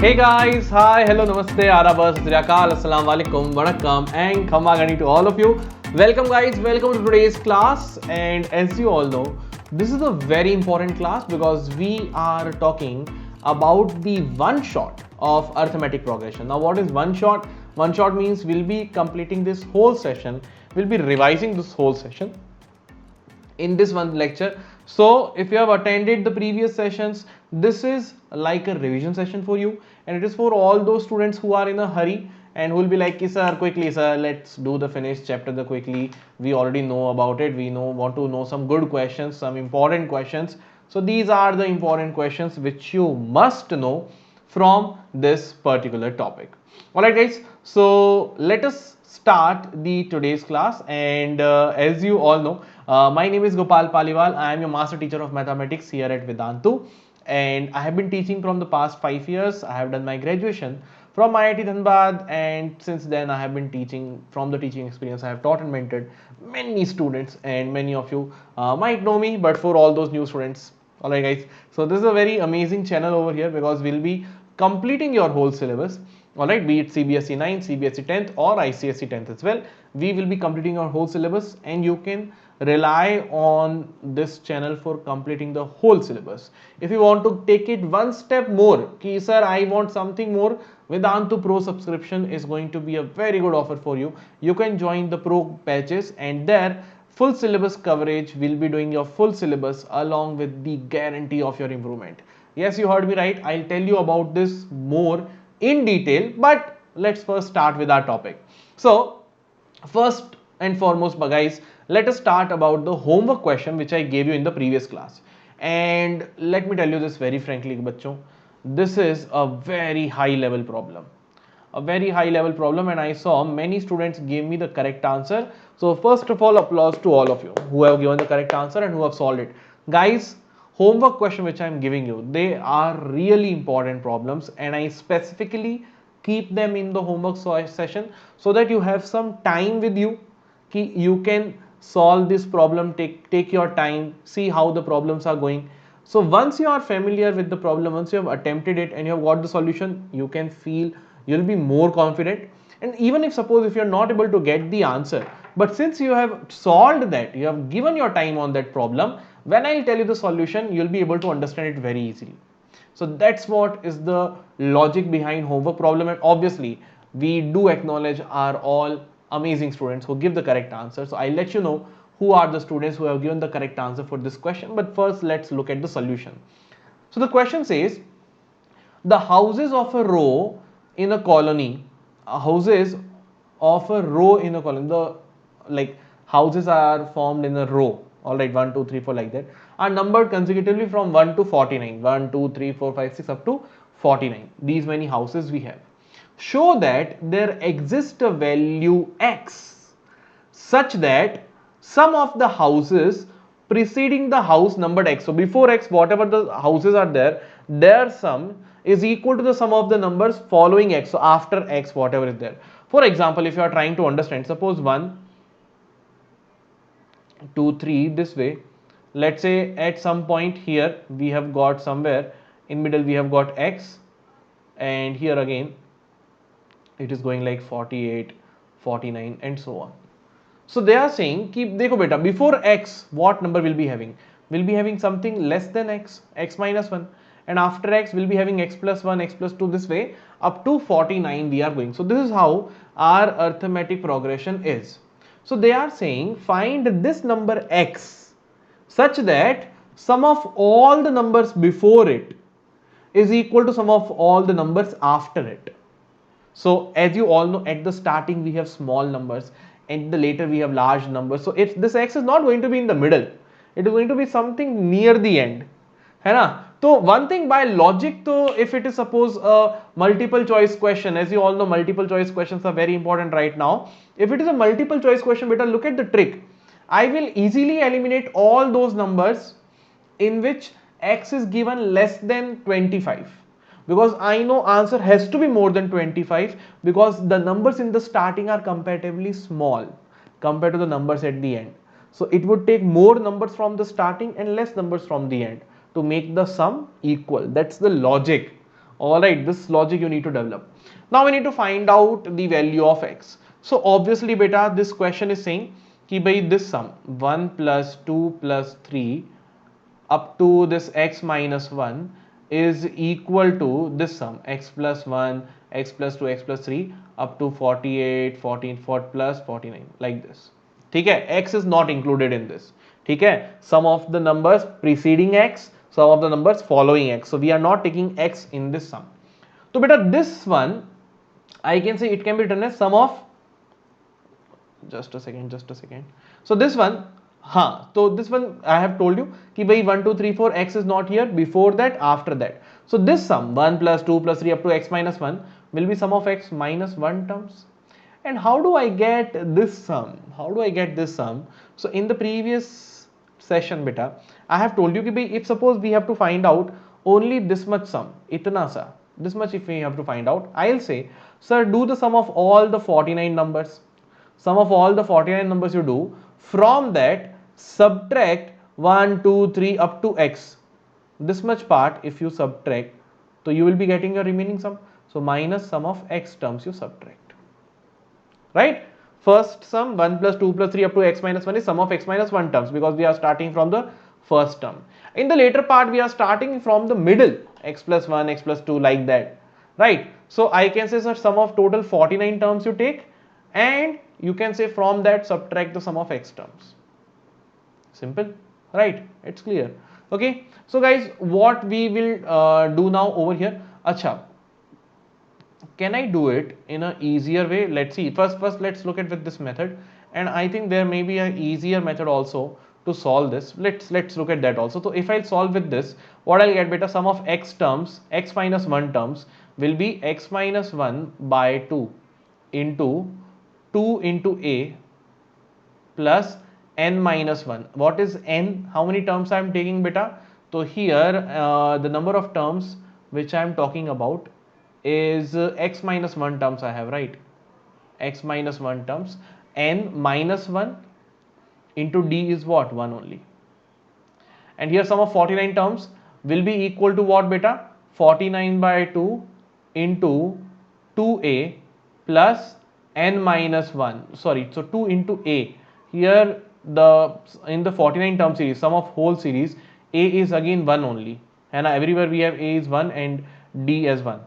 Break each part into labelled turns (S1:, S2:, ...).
S1: Hey guys, hi, hello, namaste, arabas, Sriyakal, assalamu alaikum, vanakkam, and khamagani to all of you. Welcome guys, welcome to today's class. And as you all know, this is a very important class because we are talking about the one shot of arithmetic progression. Now, what is one shot? One shot means we'll be completing this whole session, we'll be revising this whole session in this one lecture. So if you have attended the previous sessions, this is like a revision session for you, and it is for all those students who are in a hurry and who will be like, sir, quickly sir, let's do the finished chapter the quickly, we already know about it, we want to know some good questions, some important questions. So these are the important questions which you must know from this particular topic. All right guys, so let us start the today's class. And as you all know, my name is Gopal Paliwal. I am your master teacher of mathematics here at Vedantu, and I have been teaching from the past 5 years. I have done my graduation from IIT Dhanbad, and since then I have been teaching. From the teaching experience, I have taught and mentored many students, and many of you might know me, but for all those new students, alright guys, so this is a very amazing channel over here because we'll be completing your whole syllabus. Alright, be it CBSE 9, CBSE 10th or ICSE 10th as well, we will be completing our whole syllabus, and you can rely on this channel for completing the whole syllabus. If you want to take it one step more, ki sir, I want something more, Vedantu Pro subscription is going to be a very good offer for you. You can join the Pro batches, and there full syllabus coverage will be doing your full syllabus along with the guarantee of your improvement. Yes, you heard me right. I'll tell you about this more in detail, but let's first start with our topic. So first and foremost, guys, let us start about the homework question which I gave you in the previous class. And let me tell you this very frankly, bachcho, this is a very high level problem, and I saw many students gave me the correct answer. So first of all, applause to all of you who have given the correct answer and who have solved it. Guys, homework question which I am giving you, they are really important problems, and I specifically keep them in the homework session so that you have some time with you, you can solve this problem, take your time, see how the problems are going. So once you are familiar with the problem, once you have attempted it and you have got the solution, you can feel, you'll be more confident. And even if suppose if you're not able to get the answer, but since you have solved that, you have given your time on that problem, when I'll tell you the solution, you'll be able to understand it very easily. So that's what is the logic behind homework problem. And obviously we do acknowledge our all amazing students who give the correct answer. So I'll let you know who are the students who have given the correct answer for this question. But first, let's look at the solution. So the question says, the houses of a row in a colony, houses of a row in a colony, the like houses are formed in a row, all right, 1 2 3 4 like that, are numbered consecutively from 1 to 49, 1 2 3 4 5 6 up to 49. These many houses we have. Show that there exists a value x such that sum of the houses preceding the house numbered x, so before x whatever the houses are there, their sum is equal to the sum of the numbers following x, so after x whatever is there. For example, if you are trying to understand, suppose 1 2 3 this way, let's say at some point here we have got somewhere in middle we have got x, and here again it is going like 48 49 and so on. So they are saying, keep dekho beta, before x what number will be having, will be having something less than x, x minus 1, and after x will be having x plus 1, x plus 2, this way up to 49 we are going. So this is how our arithmetic progression is. So they are saying, find this number x such that sum of all the numbers before it is equal to sum of all the numbers after it. So as you all know, at the starting we have small numbers, and the later we have large numbers. So if this x is not going to be in the middle, it is going to be something near the end, है ना? So one thing by logic, so if it is suppose a multiple choice question, as you all know multiple choice questions are very important right now. If it is a multiple choice question, beta, look at the trick. I will easily eliminate all those numbers in which x is given less than 25, because I know answer has to be more than 25, because the numbers in the starting are comparatively small compared to the numbers at the end. So it would take more numbers from the starting and less numbers from the end to make the sum equal. That's the logic All right, this logic you need to develop. Now we need to find out the value of x. So obviously beta, this question is saying कि भाई this sum 1 plus 2 plus 3 up to this x minus 1 is equal to this sum x plus 1, x plus 2, x plus 3 up to 48, 14, 4 plus 49 like this. ठीक है, x is not included in this. ठीक है, some of the numbers preceding x, some of the numbers following x. So we are not taking x in this sum. So beta, this one I can say it can be written as sum of, just a second. So this one, हाँ, so this one I have told you कि भाई 1 2 3 4 x is not here, before that, after that. So this sum 1 plus 2 plus 3 up to x minus 1 will be sum of x minus 1 terms. And how do I get this sum? How do I get this sum? So in the previous session beta, I have told you कि भाई if suppose we have to find out only this much sum, इतना सा, this much if we have to find out, I'll say, sir, do the sum of all the 49 numbers. Sum of all the 49 numbers you do, from that subtract 1 2 3 up to x. This much part if you subtract, so you will be getting your remaining sum. So minus sum of x terms you subtract, right? First sum 1 plus 2 plus 3 up to x minus 1 is sum of x minus 1 terms, because we are starting from the first term. In the later part we are starting from the middle, x plus 1, x plus 2, like that, right? So I can say, sir, sum of total 49 terms you take, and you can say from that subtract the sum of x terms. Simple, right? It's clear. Okay, so guys, what we will do now over here, acha, can I do it in a easier way? Let's see. First let's look at with this method, and I think there may be an easier method also to solve this. Let's look at that also. So if I solve with this, what I'll get, beta, sum of x terms, x minus 1 terms will be x minus 1 by 2 into 2 into a plus n minus 1. What is n? How many terms I am taking, beta? So here the number of terms which I am talking about is x minus 1 terms I have, right? X minus 1 terms, n minus 1 into d is what? 1 only. And here sum of 49 terms will be equal to what, beta? 49 by 2 into 2a plus n minus 1, sorry, so 2 into a. Here in the 49 term series, sum of whole series, a is again 1 only, and everywhere we have a is 1 and d as 1.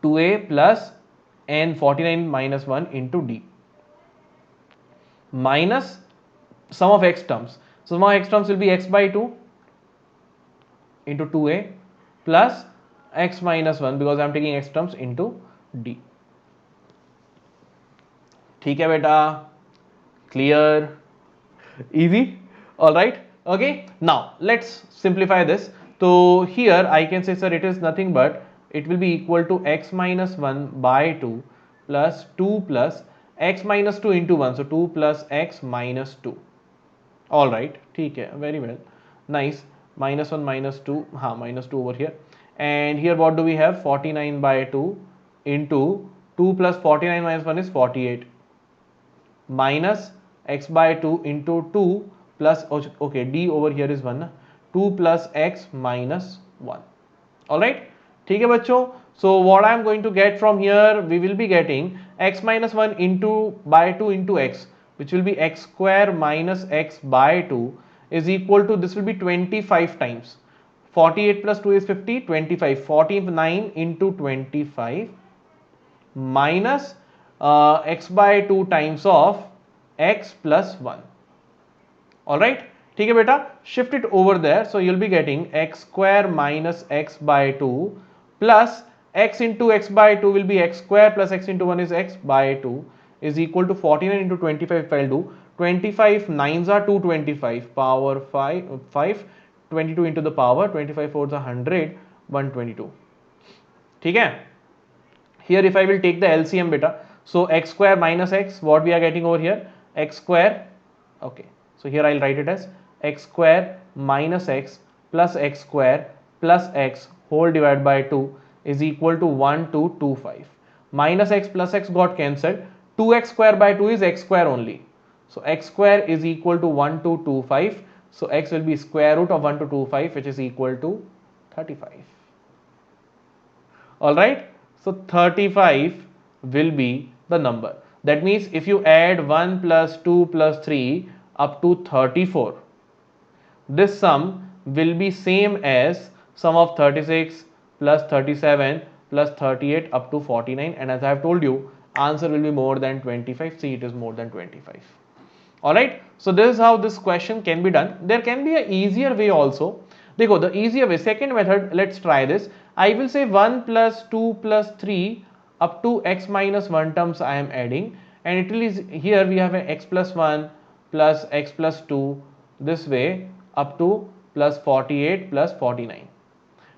S1: 2a plus n 49 minus 1 into d minus sum of x terms. So sum of x terms will be x by 2 into 2a plus x minus 1, because I am taking x terms, into d. ठीक है बेटा, clear, easy, all right? Okay, now let's simplify this. So here I can say, sir, it is nothing but it will be equal to x minus 1 by 2 plus 2 plus x minus 2 into 1, so 2 plus x minus 2. All right, ठीक है, very well, nice. Minus 1 minus 2, हाँ, minus 2 over here. And here what do we have? 49 by 2 into 2 plus 49 minus 1 is 48 minus x by 2 into 2 plus, okay, d over here is 1, 2 plus x minus 1. All right, ठीक है बच्चों. So what I am going to get from here, we will be getting x minus 1 into by 2 into x, which will be x square minus x by 2 is equal to, this will be 25 times. 48 plus 2 is 50, 25, 49 into 25 minus x by 2 times of x plus 1. All right, ठीक है बेटा, shift it over there. So you'll be getting x square minus x by 2 plus x into x by 2 will be x square plus x into 1 is x by 2 is equal to 49 into 25. If I'll do 25 9s are 225 power 5 22 into the power 25 4s are 100 122. ठीक है. Here if I will take the LCM beta, so x square minus x, what we are getting over here, x square, okay, so here I'll write it as x square minus x plus x square plus x whole divided by 2 is equal to 1225. Minus x plus x got cancelled, 2x square by 2 is x square only, so x square is equal to 1225. So x will be square root of 1225, which is equal to 35. All right, so 35 will be the number. That means if you add 1 plus 2 plus 3 up to 34, this sum will be same as sum of 36 plus 37 plus 38 up to 49, and as I have told you, answer will be more than 25. See, it is more than 25. Alright, so this is how this question can be done. There can be an easier way also. Dekho, the easier way, second method, let's try this. I will say 1 plus 2 plus 3 up to x minus 1 terms I am adding, and it is here we have an x plus 1 plus x plus 2 this way up to plus 48 plus 49.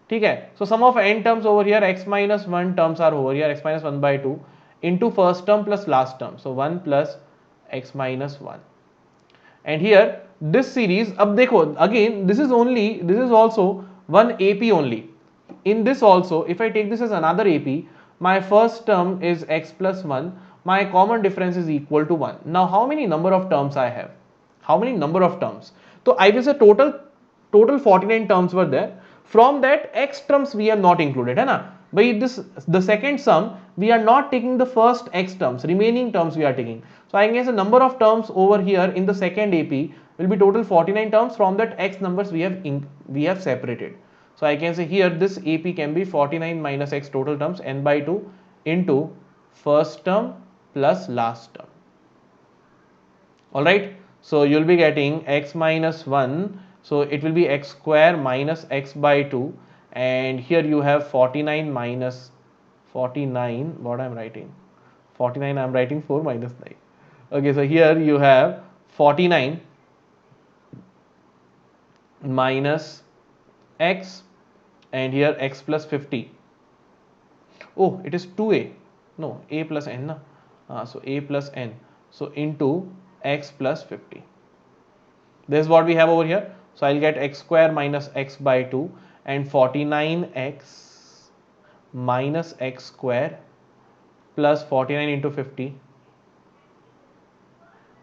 S1: ठीक है, so sum of n terms over here, x minus 1 terms are over here, x minus 1 by 2 into first term plus last term, so 1 plus x minus 1. And here this series, अब देखो again this is also one AP only. In this also, if I take this as another AP, my first term is x plus 1, my common difference is equal to 1. Now how many number of terms I have? How many number of terms? So I will say total 49 terms were there. From that, x terms we have not included, है ना? By this, the second sum, we are not taking the first x terms, remaining terms we are taking. So I guess the number of terms over here in the second AP will be total 49 terms. From that, x numbers we have separated. So I can say here this AP can be 49 minus x total terms n by 2 into first term plus last term. All right. So you'll be getting x minus 1. So it will be x square minus x by 2, and here you have 49 minus 49. What I am writing? 49 I am writing 4 minus 9. Okay, so here you have 49 minus x, and here x plus 50. Oh, it is 2a. No, a plus n. Na? So a plus n. So into x plus 50. This is what we have over here. So I'll get x square minus x by 2 and 49x minus x square plus 49 into 50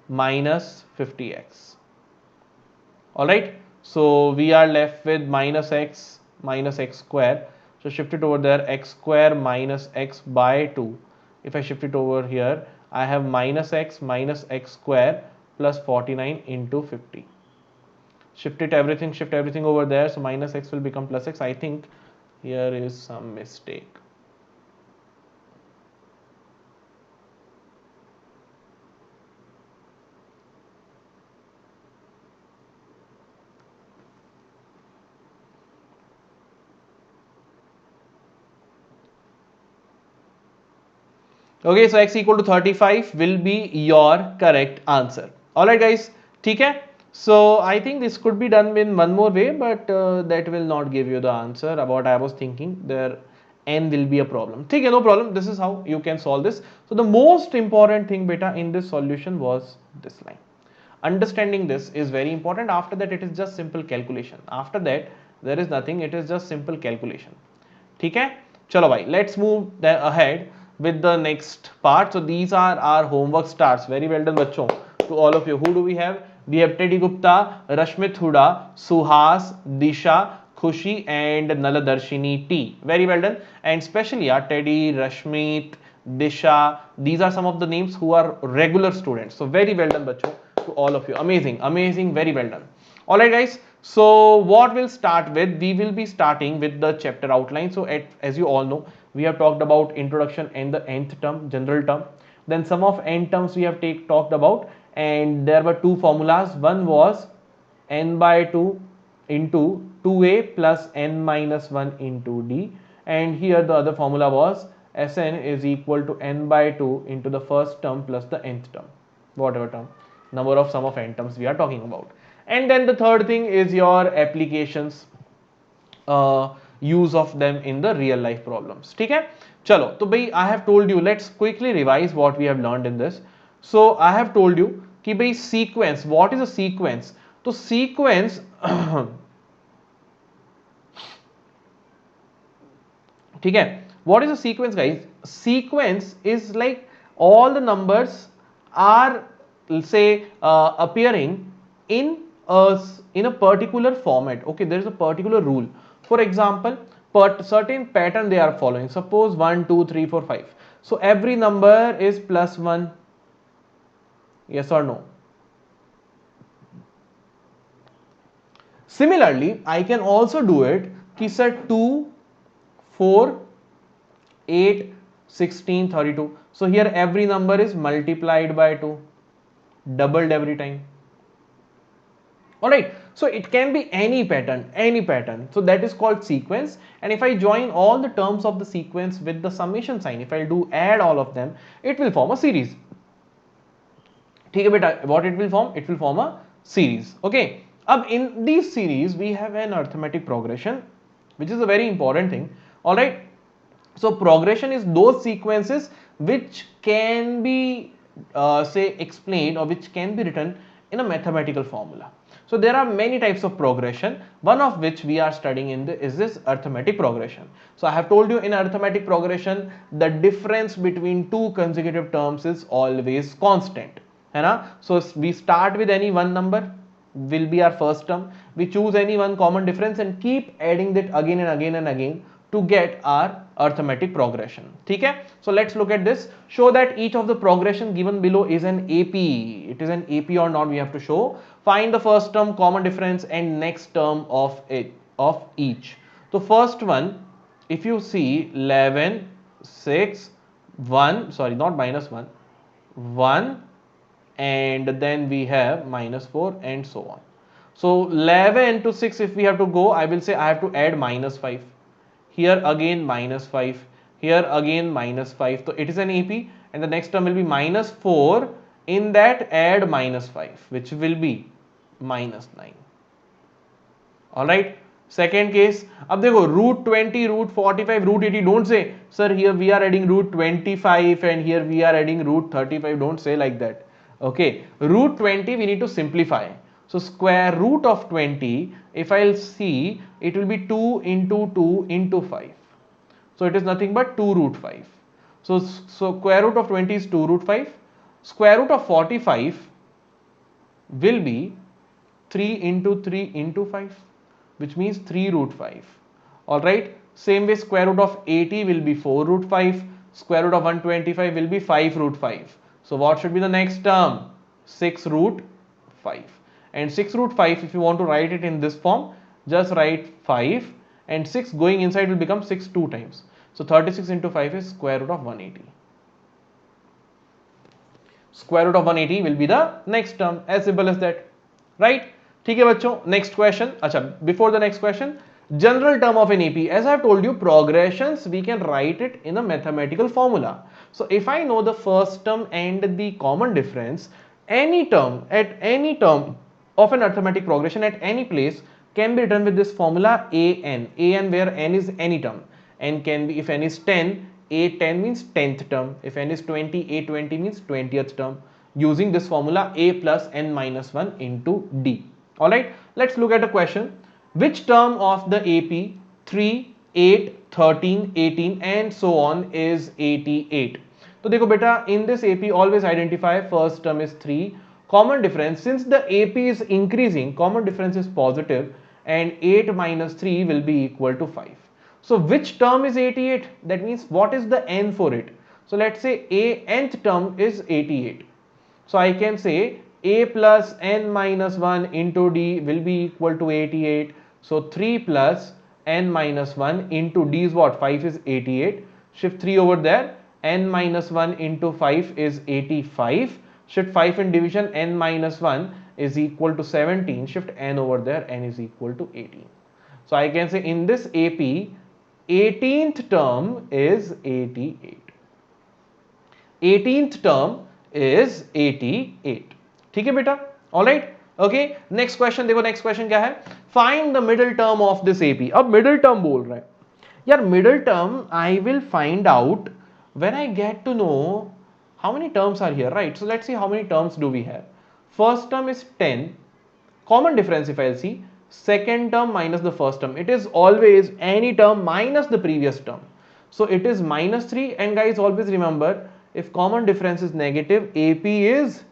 S1: minus 50x. Alright, so we are left with minus x square. So shift it over there, x square minus x by 2. If I shift it over here, I have minus x square plus 49 into 50. Shift everything over there, so minus x will become plus x. I think here is some mistake. Okay, so x equal to 35 will be your correct answer. Alright guys, ठीक है? So I think this could be done in one more way, but that will not give you the answer about I was thinking. There n will be a problem. Okay, no problem. This is how you can solve this. So the most important thing beta in this solution was this line. Understanding this is very important. After that it is just simple calculation. After that there is nothing. It is just simple calculation. Okay? Chalo bhai, let's move ahead with the next part. So these are our homework starts. Very well done bachcho. To all of you, who do we have? We have Teddy Gupta, Rashmit Huda, Suhas, Disha, Khushi and Naladarshini T. Very well done. And especially Teddy, Rashmit, Disha, these are some of the names who are regular students. So very well done bachcho to all of you. Amazing, very well done. Alright guys, so what we'll start with, we will be starting with the chapter outline. So as you all know, we have talked about introduction and the nth term, general term. Then some of n terms we have talked about, and there were two formulas. One was n by 2 into 2a plus n minus 1 into d, and here the other formula was Sn is equal to n by 2 into the first term plus the nth term, whatever term, number of sum of n terms we are talking about. And then the third thing is your applications, use of them in the real life problems. ठीक है, चलो तो भाई I have told you, let's quickly revise what we have learned in this. So I have told you कि भाई sequence, what is a sequence? तो sequence ठीक है, what is a sequence guys? Sequence is like all the numbers are say appearing in a particular format. Okay, there is a particular rule. For example, but certain pattern they are following. Suppose 1 2 3 4 5, so every number is plus 1. Yes or no? Similarly, I can also do it कि sir 2 4 8 16 32, so here every number is multiplied by 2, doubled every time. Alright, so it can be any pattern, so that is called sequence. And if I join all the terms of the sequence with the summation sign, if I do add all of them, it will form a series. ठीक है बेटा, what it will form? It will form a series. Okay, अब in these series we have an arithmetic progression, which is a very important thing. Alright, so progression is those sequences which can be say explained, or which can be written in a mathematical formula. So there are many types of progression, one of which we are studying is this arithmetic progression. So I have told you, in arithmetic progression the difference between two consecutive terms is always constant, है ना? So we start with any one number, will be our first term, we choose any one common difference and keep adding that again and again and again to get our arithmetic progression. ठीक है? So let's look at this. Show that each of the progression given below is an AP. It is an AP or not, we have to show. Find the first term, common difference and next term of each. So first one, if you see 11 6 1, sorry, not minus 1, 1, and then we have minus 4 and so on. So 11 to 6, if we have to go, I will say I have to add minus 5. Here again minus 5, here again minus 5, so it is an AP, and the next term will be minus 4, in that add minus 5, which will be minus 9. Alright, second case, अब देखो root 20, root 45, root 80, don't say sir here we are adding root 25 and here we are adding root 35, don't say like that. Okay, root 20 we need to simplify. So square root of 20, if I'll see, it will be 2 into 2 into 5. So it is nothing but 2 root 5. So square root of 20 is 2 root 5. Square root of 45 will be 3 into 3 into 5, which means 3 root 5. Alright, same way square root of 80 will be 4 root 5. Square root of 125 will be 5 root 5. So what should be the next term? 6 root 5. And 6 root 5, if you want to write it in this form, just write 5, and 6 going inside will become 6 2 times. So 36 into 5 is square root of 180. Square root of 180 will be the next term, as simple as that, right? ठीक है बच्चों, next question. अच्छा, before the next question, general term of an AP. As I have told you, progressions we can write it in a mathematical formula. So if I know the first term and the common difference, any term of an arithmetic progression at any place can be written with this formula AN. AN where N is any term. N can be, if N is 10, A10 means 10th term. If N is 20, A20 means 20th term. Using this formula A plus N minus 1 into D. Alright, let's look at a question. Which term of the AP 3, 8, 13, 18 and so on is 88? So देखो बेटा, in this AP always identify first term is 3. Common difference, since the AP is increasing, common difference is positive, and 8 minus 3 will be equal to 5. So which term is 88? That means what is the n for it? So let's say a nth term is 88. So I can say a plus n minus 1 into d will be equal to 88. So 3 plus n minus 1 into d is what? 5 is 88. Shift 3 over there. N minus 1 into 5 is 85. Shift 5 in division, n minus 1 is equal to 17. Shift n over there, n is equal to 18. So I can say in this AP, 18th term is 88. 18th term is 88. ठीक है बेटा? Alright? Okay. Next question देखो, next question क्या है? Find the middle term of this AP. अब middle term बोल रहा है. यार middle term I will find out when I get to know how many terms are here, right? So let's see how many terms do we have. First term is 10. Common difference if I'll see, second term minus the first term. It is always any term minus the previous term. So it is minus 3, and guys always remember, if common difference is negative, AP is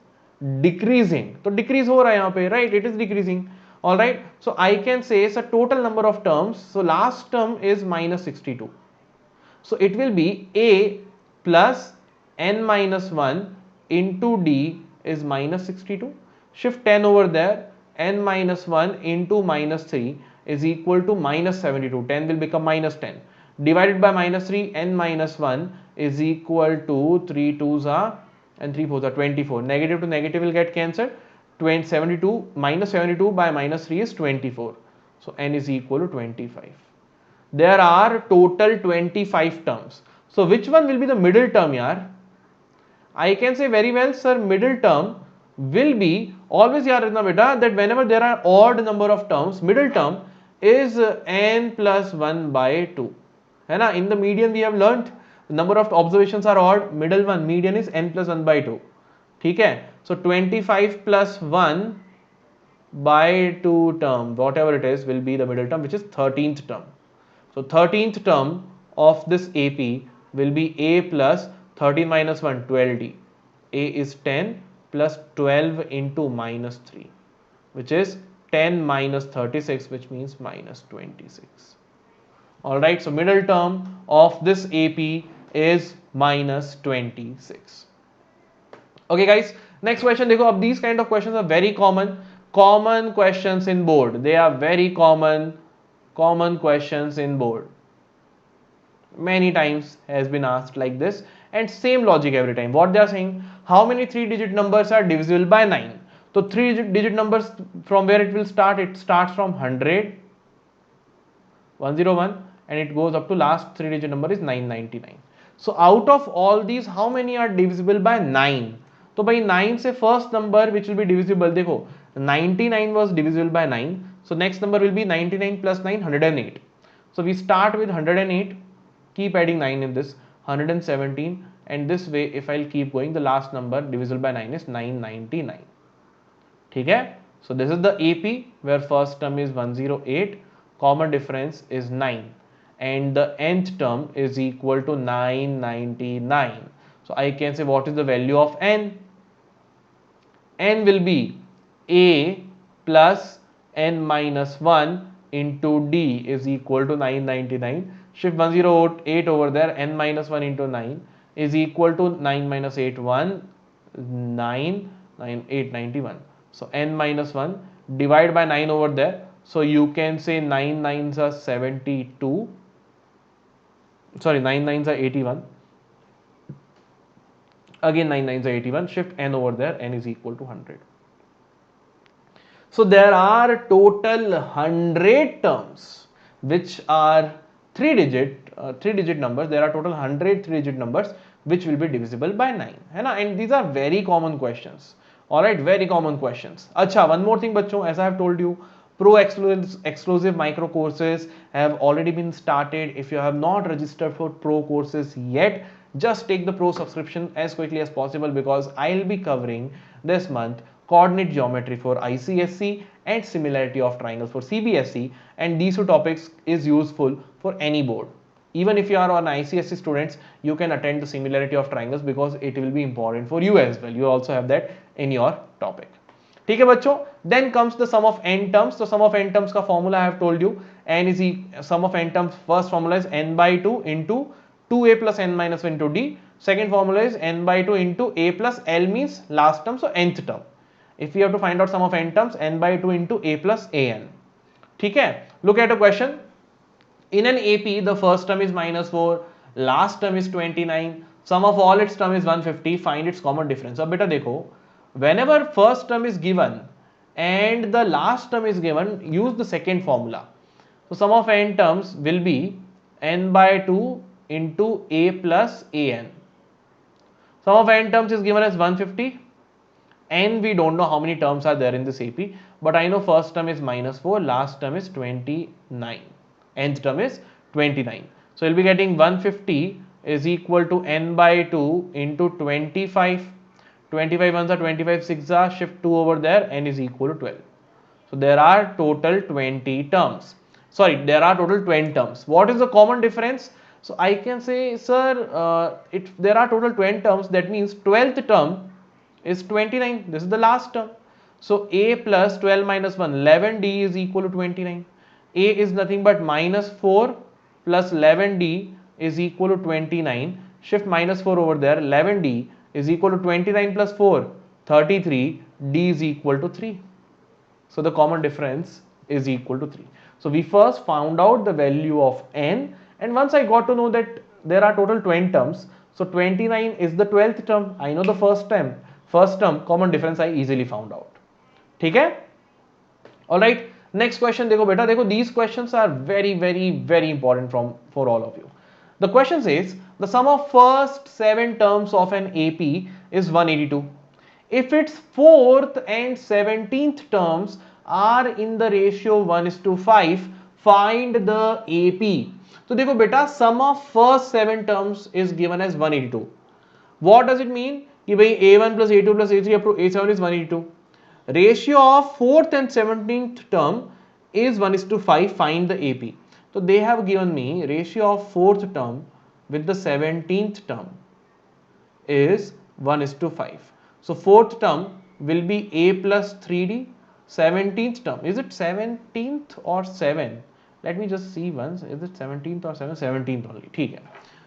S1: decreasing. So decrease हो रहा है यहाँ पे, right? It is decreasing. All right, so I can say it's a total number of terms. So last term is minus 62. So it will be a plus n minus 1 into d is minus 62. Shift 10 over there, n minus 1 into minus 3 is equal to minus 72. 10 will become minus 10. Divided by minus 3, n minus 1 is equal to 3 2s are and 3 4s are 24. Negative to negative will get cancelled. 72 minus 72 by minus 3 is 24. So n is equal to 25. There are total 25 terms. So which one will be the middle term, yaar? I can say very well, sir, middle term will be, always yaad rakhna beta, that whenever there are odd number of terms, middle term is n plus 1 by 2. है ना? In the median we have learnt number of observations are odd, middle one, median is n plus 1 by 2. ठीक है? So 25 plus 1 by 2 term, whatever it is, will be the middle term, which is 13th term. So 13th term of this AP will be a plus 13 minus 1, 12d. A is 10 plus 12 into minus 3, which is 10 minus 36, which means minus 26. Alright, so middle term of this AP is minus 26. Okay guys, next question. देखो, अब these kind of questions are very common questions in board. They are very common questions in board. Many times has been asked like this, and same logic every time. What they are saying, how many 3-digit numbers are divisible by 9? So 3-digit numbers, from where it will start? It starts from 100, 101, and it goes up to last 3-digit number is 999. So out of all these, how many are divisible by 9? So by 9 से first number which will be divisible, देखो 99 was divisible by 9. So next number will be 99 plus 9, 108. So we start with 108, keep adding 9 in this, 117, and this way if I'll keep going, the last number divisible by 9 is 999. ठीक है? So this is the AP where first term is 108, common difference is 9, and the nth term is equal to 999. So I can say what is the value of n? N will be a plus n minus 1 into d is equal to 999. Shift 108 over there, n minus 1 into 9 is equal to 9 minus 8, 1, 9, 9, 8, 91. So n minus 1, divide by 9 over there. So you can say 9 9s are 72. Sorry, 9 9s are 81. Again 9 9s are 81. Shift n over there, n is equal to 100. So there are total 100 terms which are 3-digit numbers. There are total 100 3-digit numbers which will be divisible by 9, है ना? And these are very common questions. Alright, very common questions. अच्छा, one more thing बच्चों, as I have told you, Pro exclusive micro courses have already been started. If you have not registered for Pro courses yet, just take the Pro subscription as quickly as possible, because I'll be covering this month coordinate geometry for ICSE and similarity of triangles for CBSE, and these two topics is useful for any board. Even if you are an ICSE students, you can attend the similarity of triangles because it will be important for you as well. You also have that in your topic. ठीक है बच्चों, then comes the sum of n terms. So sum of n terms का formula I have told you, n is sum of n terms, first formula is n by 2 into 2a plus n minus 1 into d. Second formula is n by 2 into a plus l, means last term, so nth term. If we have to find out sum of n terms, n by 2 into a plus an. ठीक है, look at a question. In an AP, the first term is minus 4, last term is 29, sum of all its term is 150, find its common difference. अब बेटा देखो, whenever first term is given and the last term is given, use the second formula. So sum of n terms will be n by 2 into a plus an. Sum of n terms is given as 150, and we don't know how many terms are there in this AP, but I know first term is minus 4, last term is 29, nth term is 29. So we'll be getting 150 is equal to n by 2 into 25. 25 ones are 25, 6 are, shift 2 over there, n is equal to 12. So there are total 20 terms. Sorry, there are total 20 terms. What is the common difference? So I can say, sir, if there are total 20 terms, that means 12th term is 29. This is the last term. So A plus 12 minus 1, 11D is equal to 29. A is nothing but minus 4 plus 11D is equal to 29. Shift minus 4 over there, 11D is equal to 29 plus 4, 33. D is equal to 3. So the common difference is equal to 3. So we first found out the value of n, and once I got to know that there are total 20 terms, so 29 is the 12th term. I know the first term common difference I easily found out. ठीक है? All right. Next question देखो बेटा, देखो these questions are very important for all of you. The question says the sum of first 7 terms of an AP is 182. If its 4th and 17th terms are in the ratio 1:5, find the AP. तो देखो बेटा, sum of first 7 terms is given as 182. What does it mean? कि भाई A1 plus A2 plus A3 up to A7 is 182. Ratio of 4th and 17th term is 1:5. Find the AP. So they have given me ratio of 4th term with the 17th term is 1:5. So 4th term will be A plus 3D. 17th term, is it 17th or 7? Let me just see once. Is it 17th or 7? 17th only. ठीक है.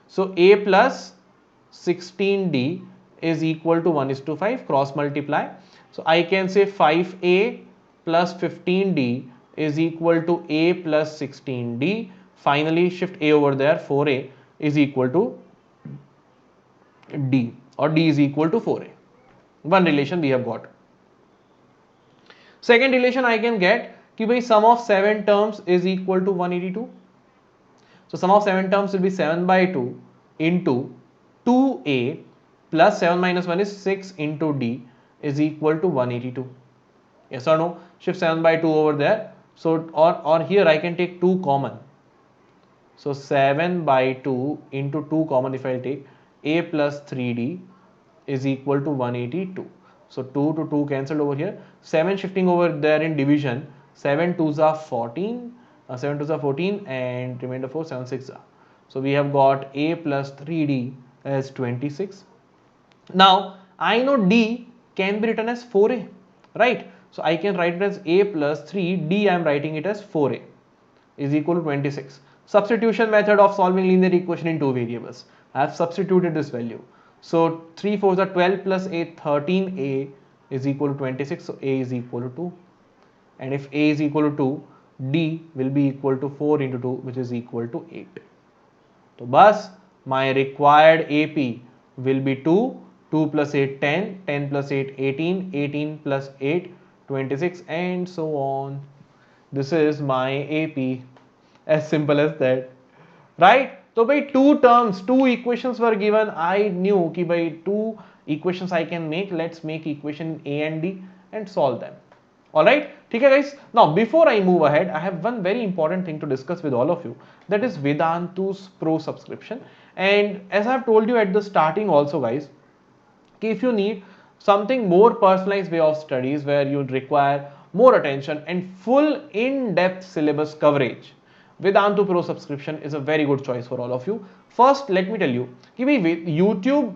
S1: So A plus 16D is equal to 1:5. Cross multiply. So I can say 5A plus 15D is equal to A plus 16D. Finally shift A over there. 4A is equal to D, or D is equal to 4A. One relation we have got. Second relation I can get कि भाई sum of 7 terms is equal to 182. So sum of 7 terms will be 7 by 2 into 2A plus 7 minus 1 is 6 into D is equal to 182. Yes or no? Shift 7 by 2 over there. So or here I can take 2 common. So 7 by 2 into 2 common, if I take A plus 3D is equal to 182. So 2 to 2 cancelled over here. 7 shifting over there in division. 7 2s are 14. 7 2s are 14 and remainder 4, 7 6 are. So we have got A plus 3D as 26. Now I know D can be written as 4A, right? So I can write it as A plus 3D. I am writing it as 4A is equal to 26. Substitution method of solving linear equation in 2 variables. I have substituted this value. So 3 4s are 12 plus A, 13A is equal to 26. So A is equal to 2. And if A is equal to 2, D will be equal to 4 into 2, which is equal to 8. So bus, my required AP will be 2. 2 plus 8, 10. 10 plus 8, 18. 18 plus 8, 26, and so on. This is my AP. As simple as that. Right? So by 2 terms, 2 equations were given. I knew कि by 2 equations I can make. Let's make equation A and D and solve them. Alright? ठीक है guys. Now before I move ahead, I have one very important thing to discuss with all of you. That is Vedantu's Pro subscription. And as I have told you at the starting also guys, if you need something more personalized way of studies where you require more attention and full in-depth syllabus coverage, Vedantu Pro subscription is a very good choice for all of you. First, let me tell you, with YouTube,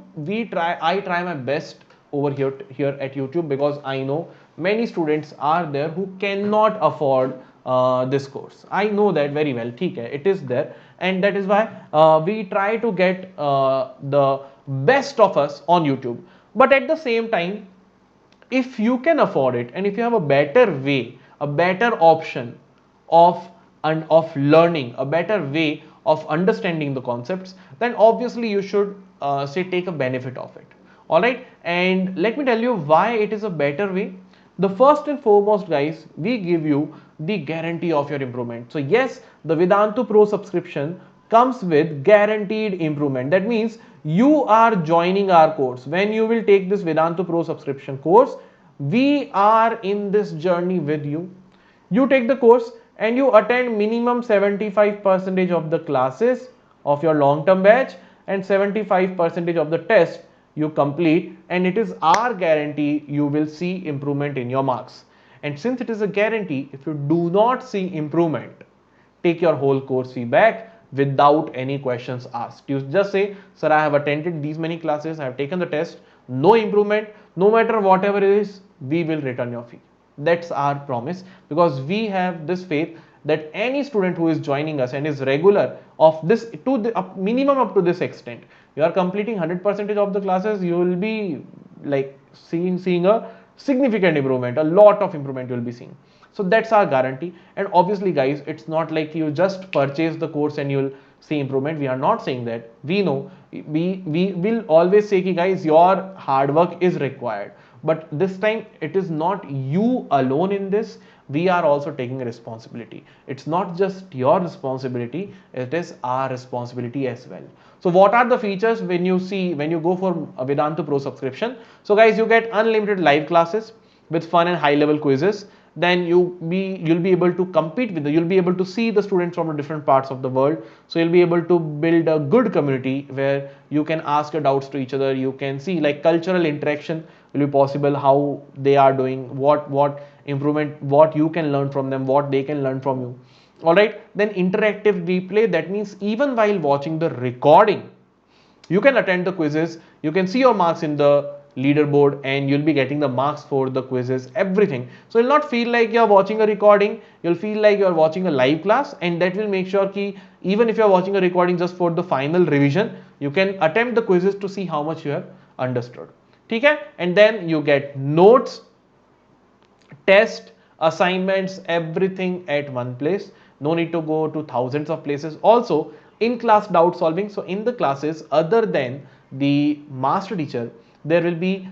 S1: I try my best over here at YouTube, because I know many students are there who cannot afford this course. I know that very well. It is there, and that is why we try to get the best of us on YouTube. But at the same time, if you can afford it, and if you have a better way, a better option of learning, a better way of understanding the concepts, then obviously you should take a benefit of it. All right, and let me tell you why it is a better way. The first and foremost guys, we give you the guarantee of your improvement. So yes, the Vedantu Pro subscription comes with guaranteed improvement. That means you are joining our course. When you will take this Vedantu Pro subscription course, we are in this journey with you. You take the course and you attend minimum 75% of the classes of your long-term batch, and 75% of the test you complete, and it is our guarantee you will see improvement in your marks. And since it is a guarantee, if you do not see improvement, take your whole course fee back without any questions asked. You just say, sir, I have attended these many classes, I have taken the test, no improvement. No matter whatever it is, we will return your fee. That's our promise, because we have this faith that any student who is joining us and is regular of this to the minimum up to this extent, you are completing 100% of the classes, you will be like seeing a significant improvement, a lot of improvement you will be seeing. So that's our guarantee. And obviously guys, it's not like you just purchase the course and you'll see improvement. We are not saying that. We know, we will always say, guys, your hard work is required, but this time it is not you alone in this. We are also taking a responsibility. It's not just your responsibility, it is our responsibility as well. So what are the features when you go for a Vedantu Pro subscription? So guys, you get unlimited live classes with fun and high level quizzes. Then you'll be able to compete with you'll be able to see the students from the different parts of the world. So you'll be able to build a good community where you can ask your doubts to each other. You can see like cultural interaction will be possible, how they are doing, what improvement, what you can learn from them, what they can learn from you. All right. Then interactive replay, that means even while watching the recording, you can attend the quizzes, you can see your marks in the leaderboard, and you'll be getting the marks for the quizzes, everything. So you'll not feel like you're watching a recording, you'll feel like you're watching a live class, and that will make sure that even if you're watching a recording just for the final revision, you can attempt the quizzes to see how much you have understood. Okay? And then you get notes, test, assignments, everything at one place. No need to go to thousands of places. Also, in-class doubt solving. So in the classes, other than the master teacher, there will be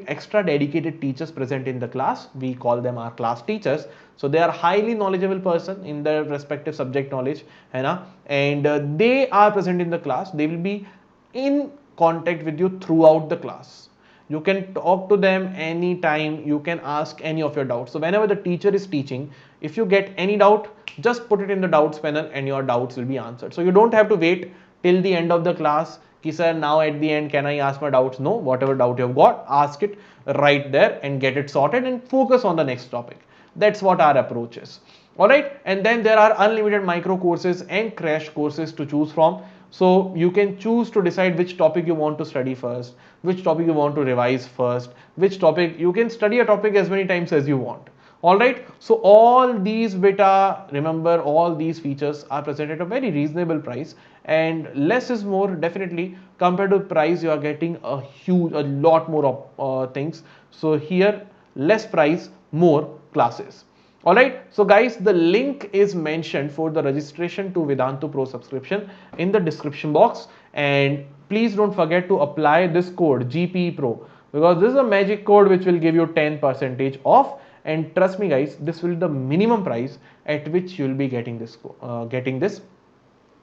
S1: extra dedicated teachers present in the class. We call them our class teachers. So they are highly knowledgeable person in their respective subject knowledge, and they are present in the class. They will be in contact with you throughout the class. You can talk to them anytime, you can ask any of your doubts. So whenever the teacher is teaching, if you get any doubt, just put it in the doubts panel and your doubts will be answered. So you don't have to wait till the end of the class, ki sir, now at the end can I ask my doubts? No, whatever doubt you have got, ask it right there and get it sorted and focus on the next topic. That's what our approach is. Alright, and then there are unlimited micro courses and crash courses to choose from. So you can choose to decide which topic you want to study first, which topic you want to revise first, which topic you can study a topic as many times as you want. Alright, so all these beta, remember, all these features are presented at a very reasonable price, and less is more. Definitely compared to price, you are getting a lot more things. So here, less price, more classes. Alright, so guys, the link is mentioned for the registration to Vedantu Pro subscription in the description box, and please don't forget to apply this code GPE Pro, because this is a magic code which will give you 10% off. And trust me guys, this will be the minimum price at which you will be getting this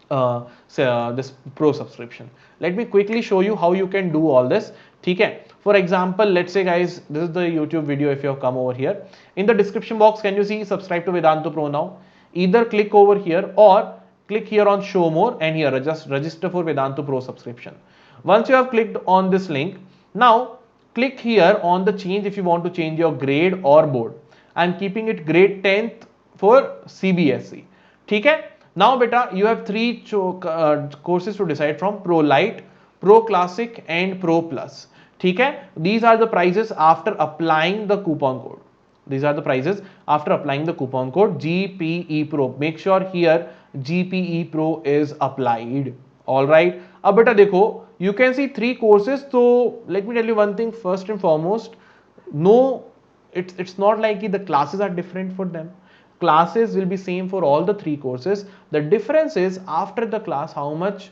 S1: this pro subscription. Let me quickly show you how you can do all this. Okay. For example, let's say guys, this is the YouTube video. If you have come over here in the description box, can you see subscribe to Vedantu Pro now? Either click over here or click here on show more, and here just register for Vedantu Pro subscription. Once you have clicked on this link, now click here on the change if you want to change your grade or board. I'm keeping it grade 10th for CBSE. Okay. Now beta, you have three courses to decide from: Pro Lite, Pro Classic and Pro Plus. Okay. These are the prices after applying the coupon code. These are the prices after applying the coupon code GPE Pro. Make sure here GPE Pro is applied. Alright. Now beta dekho, you can see three courses. So let me tell you one thing first and foremost. No, it's not like the classes are different for them. Classes will be same for all the three courses. The difference is after the class, how much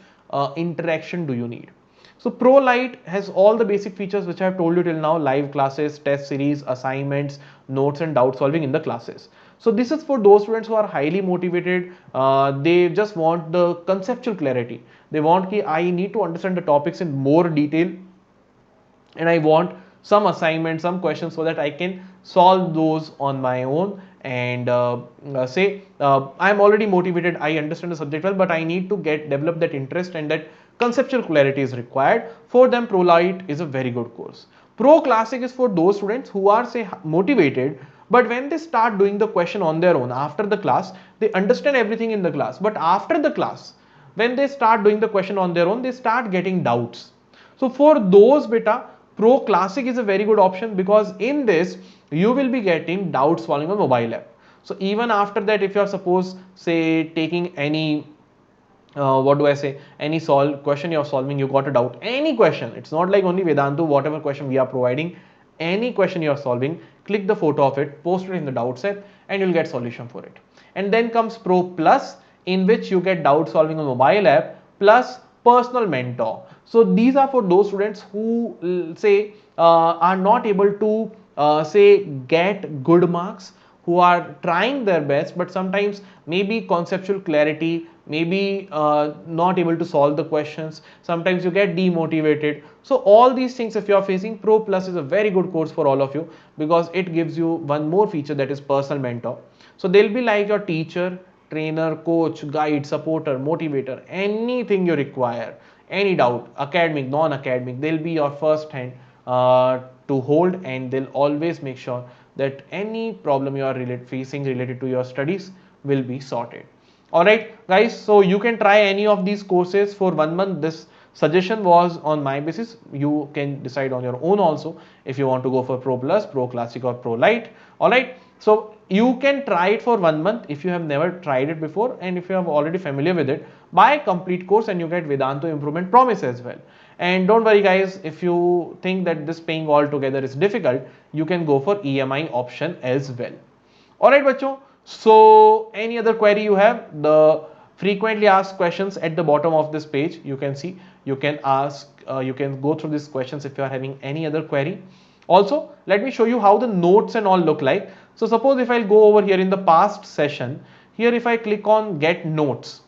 S1: interaction do you need. So Pro Lite has all the basic features which I have told you till now: live classes, test series, assignments, notes and doubt solving in the classes. So this is for those students who are highly motivated. They just want the conceptual clarity. They want I need to understand the topics in more detail, and I want some assignments, some questions, so that I can solve those on my own. And I'm already motivated, I understand the subject well, but I need to develop that interest, and that conceptual clarity is required. For them, Pro Lite is a very good course. Pro Classic is for those students who are motivated, but when they start doing the question on their own after the class, they understand everything in the class, but after the class, when they start doing the question on their own, they start getting doubts. So for those beta, Pro Classic is a very good option because in this you will be getting doubt solving on mobile app. So even after that, if you are suppose say taking any what do I say, any solve question you're solving, you got a doubt, any question, it's not like only Vedantu, whatever question we are providing, any question you're solving, click the photo of it, post it in the doubt set, and you'll get solution for it. And then comes Pro Plus, in which you get doubt solving on mobile app plus personal mentor. So these are for those students who say are not able to say get good marks, who are trying their best, but sometimes maybe conceptual clarity, maybe not able to solve the questions, sometimes you get demotivated. So all these things, if you are facing, Pro Plus is a very good course for all of you because it gives you one more feature, that is personal mentor. So they'll be like your teacher, trainer, coach, guide, supporter, motivator, anything you require, any doubt, academic, non-academic, they'll be your first hand to hold, and they'll always make sure that any problem you are facing related to your studies will be sorted. Alright guys, so you can try any of these courses for 1 month. This suggestion was on my basis. You can decide on your own also if you want to go for Pro Plus, Pro Classic or Pro Lite. Alright, so you can try it for 1 month if you have never tried it before, and if you are already familiar with it, buy a complete course and you get Vedantu Improvement Promise as well. And don't worry guys, if you think that this paying all together is difficult, you can go for EMI option as well. Alright bachcho, so any other query you have, the frequently asked questions at the bottom of this page, you can see, you can ask, you can go through these questions if you are having any other query. Also, let me show you how the notes and all look like. So suppose if I'll go over here in the past session, here if I click on get notes,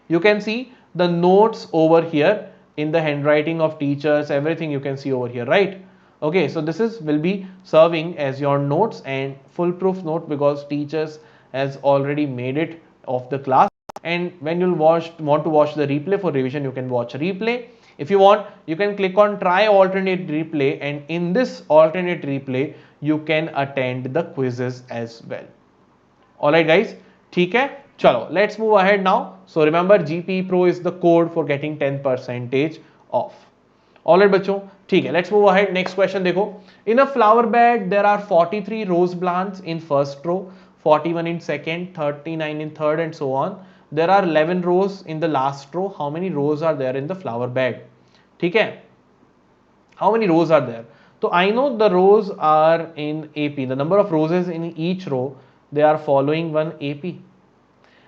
S1: you can see the notes over here in the handwriting of teachers, everything you can see over here, right? Okay, so this is will be serving as your notes and foolproof note because teachers has already made it of the class. And when you'll want to watch the replay for revision, you can watch replay. If you want, you can click on try alternate replay, and in this alternate replay you can attend the quizzes as well. Alright guys, ठीक है, चलो let's move ahead now. So remember GP Pro is the code for getting 10% off. Alright बच्चों, ठीक है, let's move ahead. Next question देखो. In a flower bed there are 43 rose plants in first row, 41 in second, 39 in third, and so on. There are 11 rows in the last row. How many rows are there in the flower bed? ठीक है, how many rows are there? So I know the rows are in AP, the number of roses in each row, they are following one AP,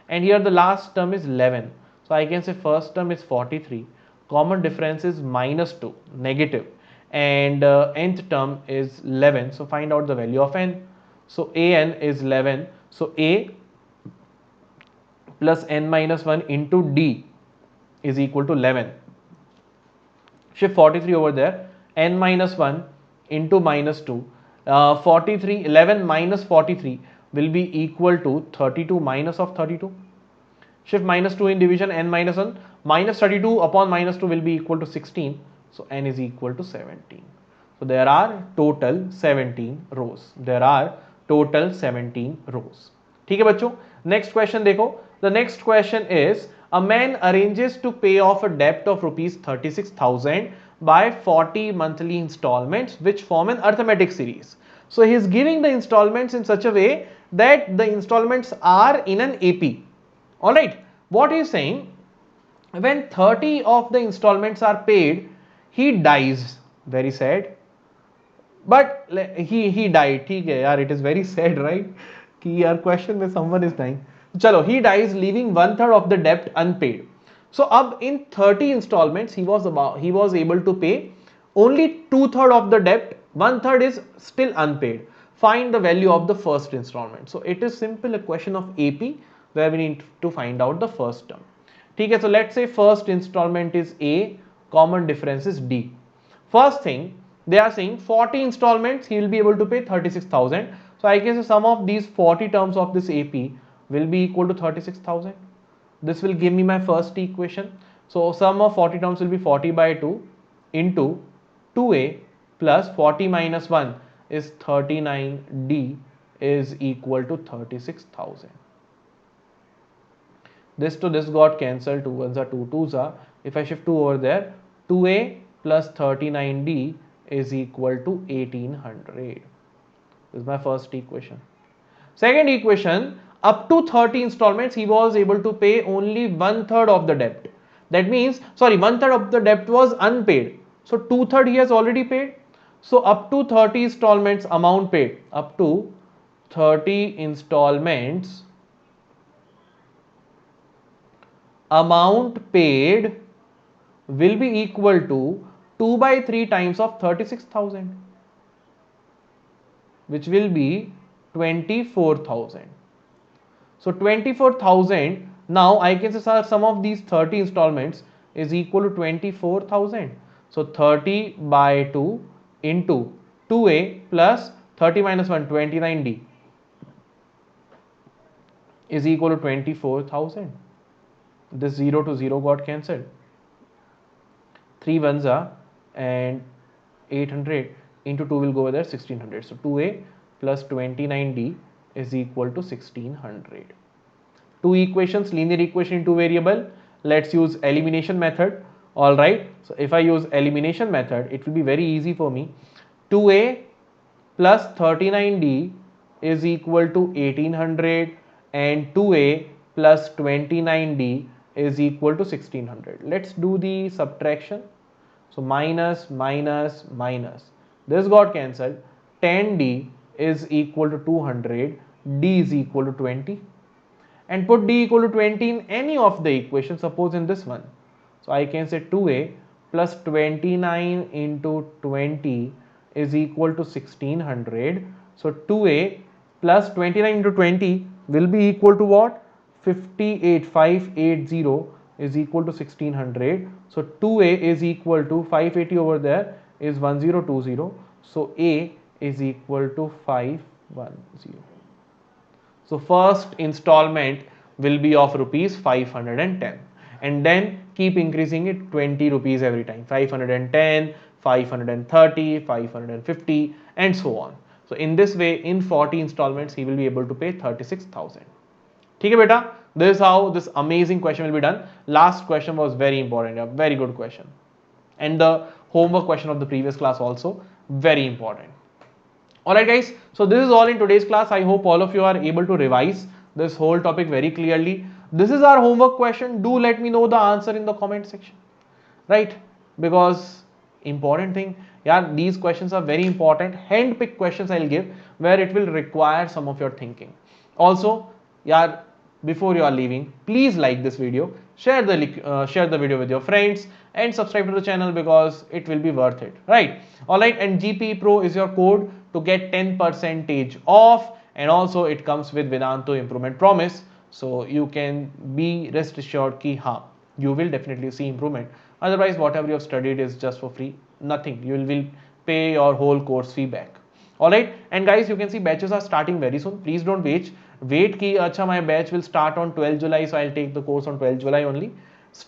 S1: and here the last term is 11. So I can say first term is 43, common difference is -2, negative, and nth term is 11. So find out the value of n. So an is 11, so a plus n minus 1 into d is equal to 11. Shift 43 over there, n minus 1 into -2, 43, 11 minus 43 will be equal to 32 minus of 32. Shift -2 in division, n minus 1, minus 32 upon -2 will be equal to 16. So n is equal to 17. So there are total 17 rows. There are total 17 rows. ठीक है बच्चों, next question देखो. The next question is, a man arranges to pay off a debt of rupees 36,000 by 40 monthly installments which form an arithmetic series. So he is giving the installments in such a way that the installments are in an AP. Alright, what he is saying, when 30 of the installments are paid, he dies. Very sad. But he died. ठीक है यार, it is very sad, right? कि यार question में someone is dying. चलो, he dies leaving 1/3 of the debt unpaid. So अब in 30 installments he was able to pay only 2/3 of the debt. 1/3 is still unpaid. Find the value of the first installment. So it is simple a question of AP where we need to find out the first term. ठीक है, so let's say first installment is A, common difference is D. First thing, they are saying 40 installments he will be able to pay 36,000. So I guess the sum of these 40 terms of this AP will be equal to 36,000. This will give me my first equation. So sum of 40 terms will be 40 by 2 into 2A plus 40 minus 1 is 39D is equal to 36,000. This to this got cancelled, 2 ones are 2 twos are. If I shift 2 over there, 2A plus 39D is equal to 1800. This is my first equation. Second equation, up to 30 installments he was able to pay only 1/3 of the debt. That means, sorry, 1/3 of the debt was unpaid. So 2/3 he has already paid. So up to 30 installments amount paid, up to 30 installments amount paid will be equal to 2/3 times of 36,000, which will be 24,000. So 24,000, now I can say, sir, sum of these 30 installments is equal to 24,000. So 30 by 2 into 2a plus 30 minus 1, 29d is equal to 24,000. This 0 to 0 got cancelled. 3 ones are, and 800 into 2 will go over there, 1600. So 2a plus 29d is equal to 1600. Two equations, linear equation in two variable. Let's use elimination method. All right. So if I use elimination method, it will be very easy for me. 2a plus 39d is equal to 1800 and 2a plus 29d is equal to 1600. Let's do the subtraction. So minus, minus, minus. This got cancelled. 10d is equal to 200. D is equal to 20. And put d equal to 20 in any of the equations, suppose in this one. So I can say 2a plus 29 into 20 is equal to 1600. So 2a plus 29 into 20 will be equal to what? 58580 is equal to 1600. So 2a is equal to 580 over there is 1020. So a is equal to 510. So first installment will be of rupees 510, and then keep increasing it 20 rupees every time. 510, 530, 550 and so on. So in this way, in 40 installments he will be able to pay 36,000. ठीक है बेटा, this is how this amazing question will be done. Last question was very important, a very good question, and the homework question of the previous class also very important. Alright guys, so this is all in today's class. I hope all of you are able to revise this whole topic very clearly. This is our homework question. Do let me know the answer in the comment section, right? Because important thing, yeah, these questions are very important. Hand-picked questions I'll give where it will require some of your thinking. Also, yeah, before you are leaving, please like this video, share the video with your friends, and subscribe to the channel because it will be worth it, right? All right, and GPE Pro is your code to get 10% off, and also it comes with Vedantu improvement promise, so you can be rest assured ki ha, you will definitely see improvement. Otherwise, whatever you have studied is just for free, nothing. You will pay your whole course fee back. All right, and guys, you can see batches are starting very soon. Please don't wait ki acha, my batch will start on 12 July, so I'll take the course on 12 July only.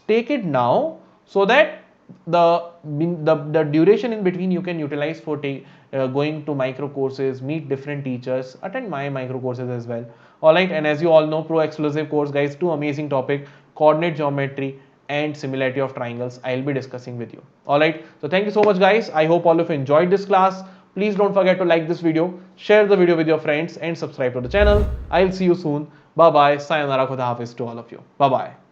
S1: Take it now so that the duration in between you can utilize for going to micro courses, meet different teachers, attend my micro courses as well. All right, and as you all know, pro exclusive course guys, two amazing topic, coordinate geometry and similarity of triangles, I'll be discussing with you. All right, so thank you so much guys. I hope all of you enjoyed this class. Please don't forget to like this video, share the video with your friends and subscribe to the channel. I'll see you soon. Bye bye. Sayonara, Khuda Hafiz to all of you. Bye bye.